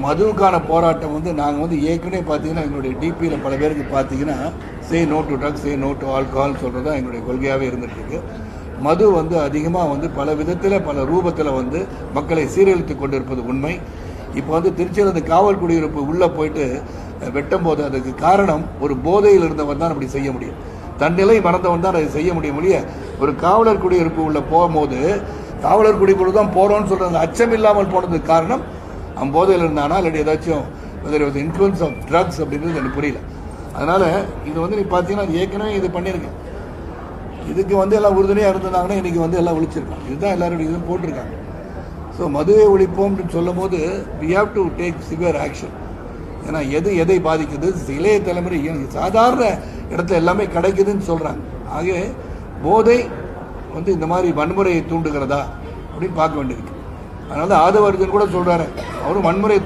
மதுவுக்கான போராட்டம் நாங்கள் ஏற்கனவே பார்த்தீங்கன்னா எங்களுடைய டிபியில் பல பேருக்கு பார்த்தீங்கன்னா say no to drugs, say no to alcohol சொல்கிறது தான் எங்களுடைய கொள்கையாகவே இருந்துகிட்ருக்கு. மது அதிகமாக பல விதத்தில் பல ரூபத்தில் மக்களை சீரழித்து கொண்டு இருப்பது உண்மை. இப்போ திருச்சியில் அந்த காவல் குடியிருப்பு உள்ளே போயிட்டு வெட்டும் போது அதுக்கு காரணம் ஒரு போதையில் இருந்தவன் தான் அப்படி செய்ய முடியும். தன்னிலை மறந்தவன் தான் அதை செய்ய முடிய ஒரு காவலர் குடியிருப்பு உள்ள போகும்போது காவலர் குடியிருப்பு தான் போகிறோன்னு சொல்கிறது அச்சம் இல்லாமல் போனதுக்கு காரணம் அவன் போதையில் இருந்தானா இல்லாட்டி ஏதாச்சும் இன்ஃப்ளூயன்ஸ் ஆஃப் ட்ரக்ஸ் அப்படின்றது எனக்கு புரியல. அதனால் இது நீ பார்த்தீங்கன்னா ஏற்கனவே இது பண்ணியிருக்கேன். இதுக்கு எல்லாம் உறுதுணையாக இருந்திருந்தாங்கன்னா இன்றைக்கி எல்லாம் ஒழிச்சிருக்காங்க. இதுதான் எல்லாருடைய இதுவும் போட்டிருக்காங்க. ஸோ மதுவை ஒழிப்போம் அப்படின்னு சொல்லும் போது we have to take severe action. ஏன்னா எதை பாதிக்குது, இளைய தலைமுறை சாதாரண இடத்துல எல்லாமே கிடைக்குதுன்னு சொல்கிறாங்க. ஆகவே போதை இந்த மாதிரி வன்முறையை தூண்டுகிறதா அப்படின்னு பார்க்க வேண்டியிருக்கு. அதனால ஆதவ அர்ஜுன் கூட சொல்கிறாரு, அவரும் வன்முறை